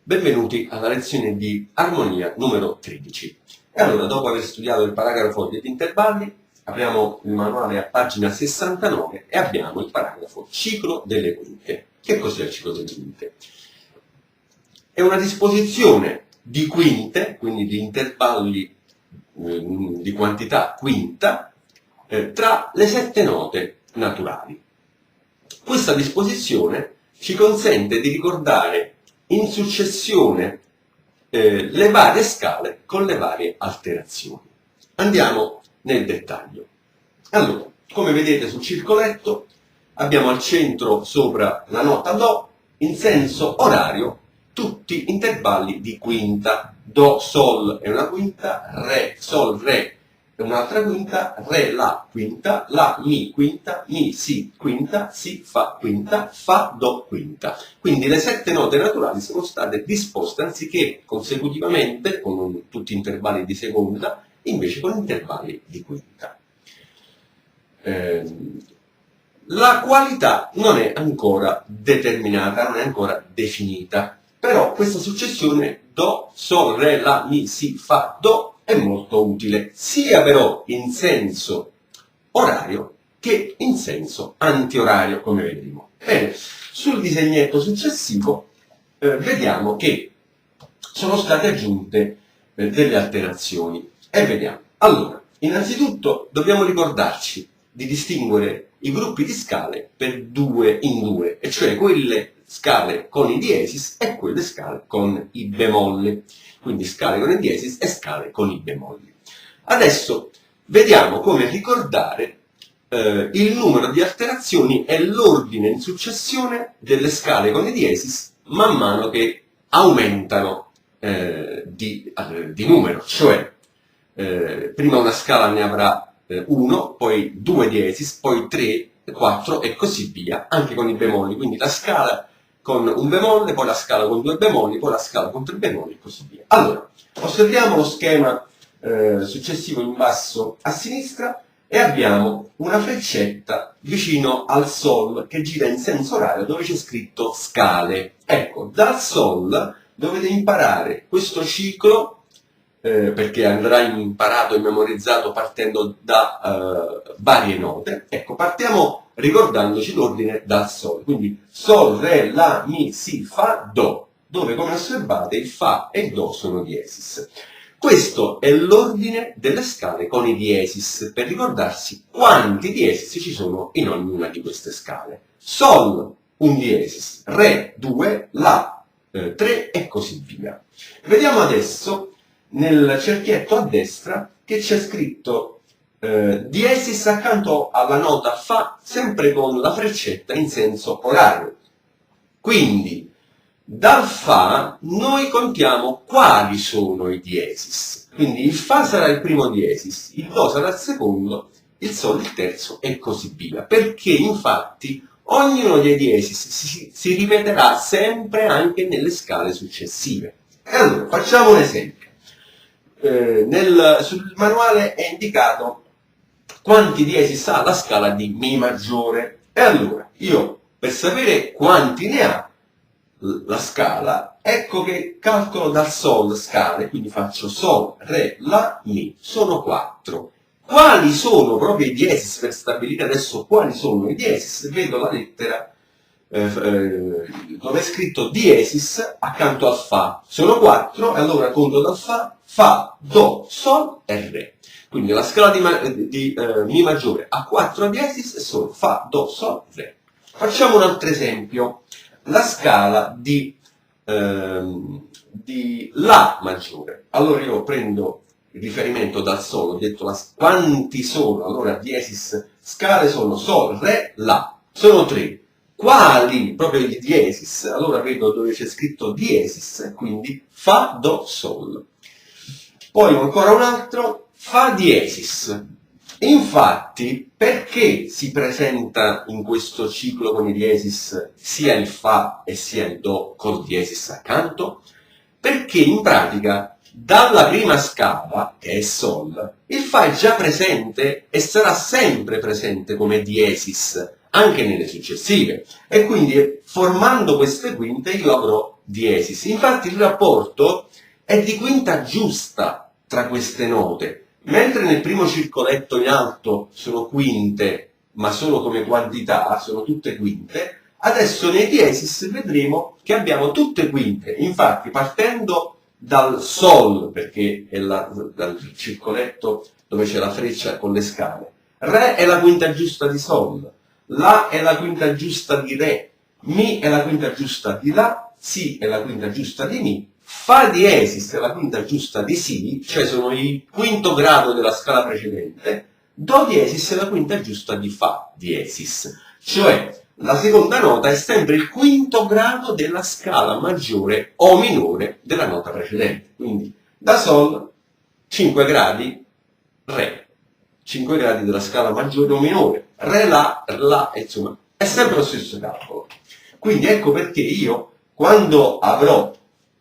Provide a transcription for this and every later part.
Benvenuti alla lezione di armonia numero 13. E allora, dopo aver studiato il paragrafo degli intervalli, apriamo il manuale a pagina 69 e abbiamo il paragrafo ciclo delle quinte. Che cos'è il ciclo delle quinte? È una disposizione di quinte, quindi di intervalli di quantità quinta, tra le 7 note naturali. Questa disposizione ci consente di ricordare in successione le varie scale con le varie alterazioni. Andiamo nel dettaglio. Allora, come vedete sul circoletto abbiamo al centro sopra la nota Do in senso orario tutti intervalli di quinta. Do, Sol è una quinta, Re, Sol, Re è un'altra quinta, Re, La quinta, La, Mi quinta, Mi, Si quinta, Si, Fa quinta, Fa, Do quinta. Quindi le 7 note naturali sono state disposte anziché consecutivamente con tutti intervalli di seconda, invece con intervalli di quinta. La qualità non è ancora determinata, non è ancora definita, però questa successione Do, Sol, Re, La, Mi, Si, Fa, Do è molto utile, sia però in senso orario che in senso antiorario, come vedremo. Bene, sul disegnetto successivo vediamo che sono state aggiunte delle alterazioni. E vediamo. Allora, innanzitutto dobbiamo ricordarci di distinguere i gruppi di scale per due in due, e cioè quelle scale con i diesis e quelle scale con i bemolli. Quindi scale con i diesis e scale con i bemolli. Adesso vediamo come ricordare il numero di alterazioni e l'ordine in successione delle scale con i diesis man mano che aumentano di numero, cioè prima una scala ne avrà 1, poi 2 diesis, poi 3, 4 e così via, anche con i bemolli. Quindi la scala con un bemolle, poi la scala con 2 bemolli, poi la scala con 3 bemolli e così via. Allora, osserviamo lo schema successivo in basso a sinistra e abbiamo una freccetta vicino al Sol che gira in senso orario dove c'è scritto scale. Ecco, dal Sol dovete imparare questo ciclo perché andrà imparato e memorizzato partendo da varie note. Ecco, partiamo ricordandoci l'ordine dal Sol. Quindi Sol, Re, La, Mi, Si, Fa, Do, dove come osservate il Fa e il Do sono diesis. Questo è l'ordine delle scale con i diesis, per ricordarsi quanti diesis ci sono in ognuna di queste scale. Sol, un diesis, Re, 2, La, 3 e così via. Vediamo adesso nel cerchietto a destra che c'è scritto diesis accanto alla nota Fa, sempre con la freccetta in senso orario. Quindi dal Fa noi contiamo quali sono i diesis. Quindi il Fa sarà il primo diesis, il Do sarà il secondo, il Sol il terzo e così via. Perché infatti ognuno dei diesis si ripeterà sempre anche nelle scale successive. E allora facciamo un esempio. Sul manuale è indicato quanti diesis ha la scala di Mi maggiore. E allora, io per sapere quanti ne ha la scala, ecco che calcolo dal Sol scale, quindi faccio Sol, Re, La, Mi, sono 4. Quali sono proprio i diesis? Per stabilire adesso quali sono i diesis, vedo la lettera dove è scritto diesis accanto al Fa. Sono 4 e allora conto dal Fa, Do, Sol e Re. Quindi la scala di Mi maggiore ha 4 diesis e sono Fa, Do, Sol, Re. Facciamo un altro esempio. La scala di La maggiore. Allora io prendo il riferimento dal Sol, ho detto quanti sono, allora diesis scale sono Sol, Re, La. Sono 3. Quali proprio i diesis? Allora vedo dove c'è scritto diesis, quindi Fa, Do, Sol. Poi ancora un altro, Fa diesis. Infatti, perché si presenta in questo ciclo con i diesis sia il Fa e sia il Do col diesis accanto? Perché in pratica dalla prima scala, che è Sol, il Fa è già presente e sarà sempre presente come diesis anche nelle successive, e quindi formando queste quinte io avrò diesis. Infatti il rapporto è di quinta giusta tra queste note. Mentre nel primo circoletto in alto sono quinte, ma solo come quantità, sono tutte quinte, adesso nei diesis vedremo che abbiamo tutte quinte. Infatti, partendo dal sol, perché è dal circoletto dove c'è la freccia con le scale, re è la quinta giusta di sol, la è la quinta giusta di re, mi è la quinta giusta di la, si è la quinta giusta di mi, fa diesis è la quinta giusta di si, cioè sono il quinto grado della scala precedente, do diesis è la quinta giusta di fa diesis, cioè la seconda nota è sempre il quinto grado della scala maggiore o minore della nota precedente. Quindi da sol 5 gradi, re, 5 gradi della scala maggiore o minore, re la, insomma, è sempre lo stesso calcolo. Quindi ecco perché io, quando avrò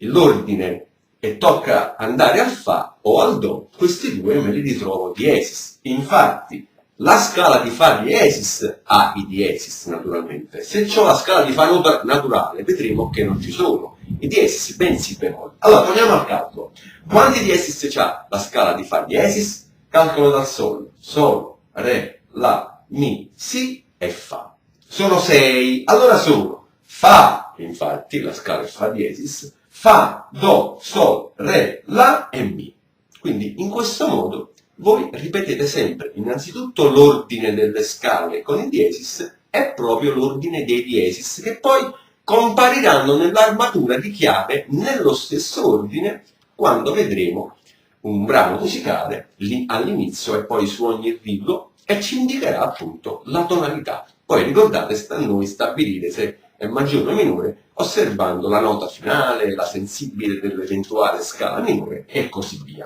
l'ordine e tocca andare al fa o al do, questi due me li ritrovo diesis. Infatti, la scala di fa diesis ha i diesis, naturalmente. Se ho la scala di fa naturale, vedremo che non ci sono i diesis, bensì bemolle. Allora, torniamo al calcolo. Quanti diesis c'ha la scala di fa diesis? Calcolo dal sol. Sol, re, la, mi, si e fa. Sono 6. Allora sono fa, infatti, la scala è fa diesis, fa, do, sol, re, la e mi. Quindi, in questo modo, voi ripetete sempre innanzitutto l'ordine delle scale con i diesis e proprio l'ordine dei diesis, che poi compariranno nell'armatura di chiave nello stesso ordine quando vedremo un brano musicale all'inizio e poi su ogni rigo e ci indicherà appunto la tonalità. Poi ricordate, sta a noi stabilire se è maggiore o minore osservando la nota finale, la sensibile dell'eventuale scala minore e così via.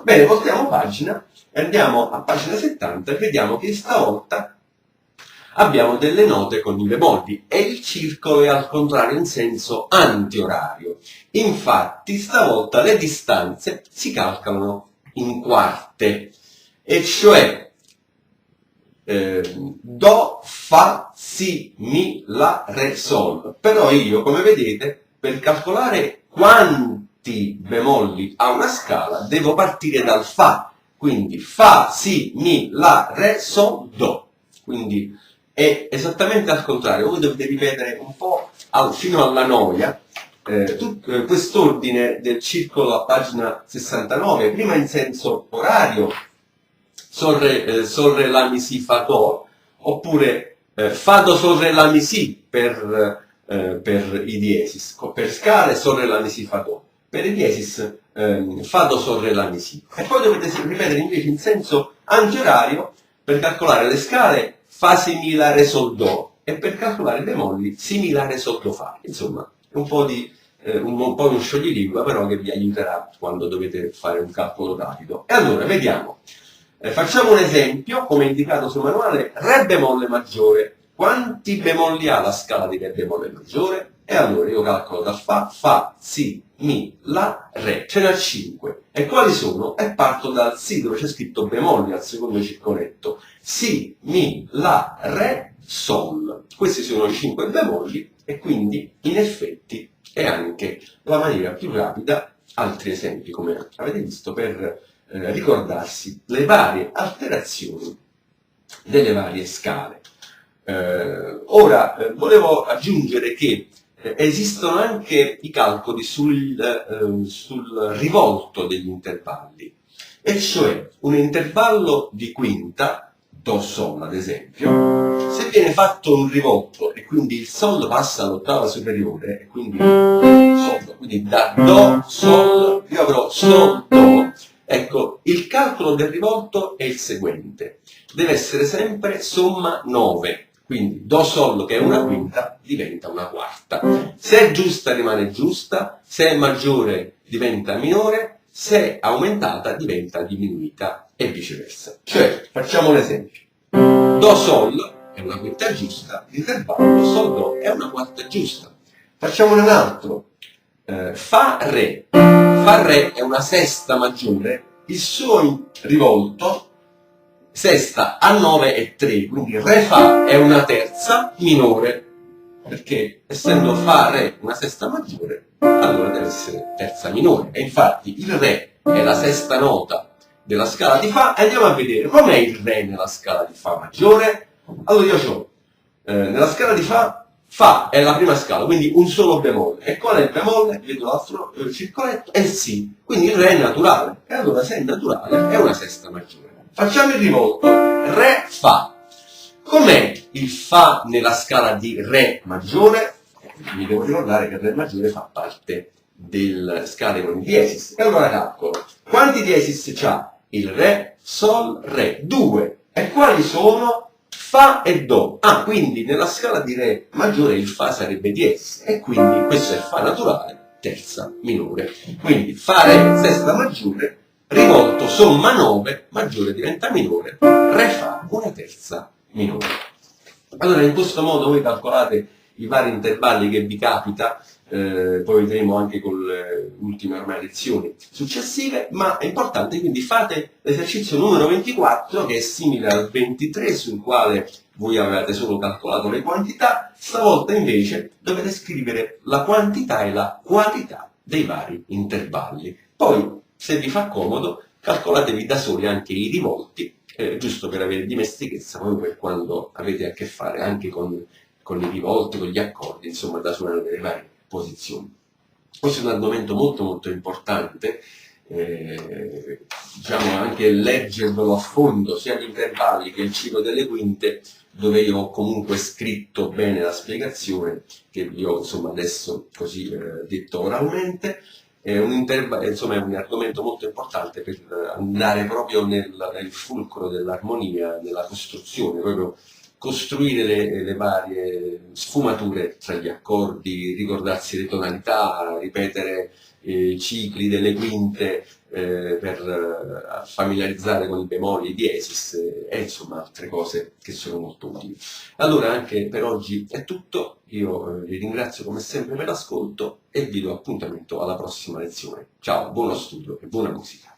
Bene, voltiamo pagina e andiamo a pagina 70 e vediamo che stavolta abbiamo delle note con i bemolli e il circolo è al contrario in senso antiorario. Infatti stavolta le distanze si calcolano in quarte, e cioè do, fa, si, mi, la, re, sol. Però io, come vedete, per calcolare quanti bemolli ha una scala devo partire dal fa. Quindi fa, si, mi, la, re, sol, do. Quindi è esattamente al contrario. Voi dovete ripetere un po' fino alla noia quest'ordine del circolo a pagina 69, prima in senso orario, sol, re, la, mi, si, fa, do, oppure fa, do, sol, re, la, mi, si per i diesis, per scale sol, re, la, mi, si, fa, do, per i diesis fa, do, sol, re, la, mi, si. E poi dovete ripetere invece in senso antiorario per calcolare le scale fa, si, mi, la, re, sol, do, e per calcolare i bemolli si, mi, la, re, sol, do, fa. Insomma, un po' uno scioglilingua, però che vi aiuterà quando dovete fare un calcolo rapido. E allora, vediamo. Facciamo un esempio, come indicato sul manuale, re bemolle maggiore. Quanti bemolli ha la scala di re bemolle maggiore? E allora io calcolo da fa, si, mi, la, re. Ce n'ha 5. E quali sono? E parto dal si, dove c'è scritto bemolli al secondo circoletto. Si, mi, la, re, sol. Questi sono i 5 bemolli e quindi in effetti è anche la maniera più rapida, altri esempi come avete visto, per ricordarsi le varie alterazioni delle varie scale. Ora, volevo aggiungere che esistono anche i calcoli sul rivolto degli intervalli, e cioè un intervallo di quinta, do, sol ad esempio, se viene fatto un rivolto e quindi il sol passa all'ottava superiore, e quindi sol, quindi da do, sol, io avrò sol, do. Ecco, il calcolo del rivolto è il seguente, deve essere sempre somma 9, quindi do sol che è una quinta diventa una quarta, se è giusta rimane giusta, se è maggiore diventa minore, se è aumentata diventa diminuita e viceversa. Cioè, facciamo un esempio, do sol è una quinta giusta, l'intervallo sol do è una quarta giusta. Facciamo un altro, fa re è una sesta maggiore, il suo rivolto sesta a 9 e 3, quindi re fa è una terza minore, perché essendo Fa Re una sesta maggiore, allora deve essere terza minore. E infatti il Re è la sesta nota della scala di Fa, e andiamo a vedere com'è il Re nella scala di Fa maggiore. Allora io ho nella scala di Fa è la prima scala, quindi un solo bemolle. E qual è il bemolle? Vedo l'altro circoletto, è Si. Quindi il Re è naturale. E allora se è naturale è una sesta maggiore. Facciamo il rivolto. Re, Fa. Com'è il Fa nella scala di Re maggiore? Mi devo ricordare che il Re maggiore fa parte delle scale con i diesis. E allora calcolo. Quanti diesis c'ha il Re, Sol, Re? 2. E quali sono? Fa e Do. Ah, quindi nella scala di Re maggiore il Fa sarebbe diesis. E quindi questo è il Fa naturale, terza minore. Quindi Fa Re, sesta maggiore, rivolto somma 9, maggiore diventa minore, Re Fa una terza minore. Allora in questo modo voi calcolate i vari intervalli che vi capita, poi vedremo anche con le ultime ormai lezioni successive, ma è importante, quindi fate l'esercizio numero 24 che è simile al 23 sul quale voi avevate solo calcolato le quantità, stavolta invece dovete scrivere la quantità e la qualità dei vari intervalli. Poi, se vi fa comodo, calcolatevi da soli anche i rivolti, giusto per avere dimestichezza proprio per quando avete a che fare anche con i rivolti, con gli accordi, insomma, da suonare nelle varie posizioni. Questo è un argomento molto molto importante, diciamo anche leggervelo a fondo, sia gli intervalli che il ciclo delle quinte, dove io ho comunque scritto bene la spiegazione, che vi ho insomma adesso così detto oralmente. È insomma, è un argomento molto importante per andare proprio nel fulcro dell'armonia, nella costruzione, proprio costruire le varie sfumature tra gli accordi, ricordarsi le tonalità, ripetere i cicli delle quinte per familiarizzare con i bemolli, i diesis e insomma altre cose che sono molto utili. Allora anche per oggi è tutto, io vi ringrazio come sempre per l'ascolto e vi do appuntamento alla prossima lezione. Ciao, buono studio e buona musica.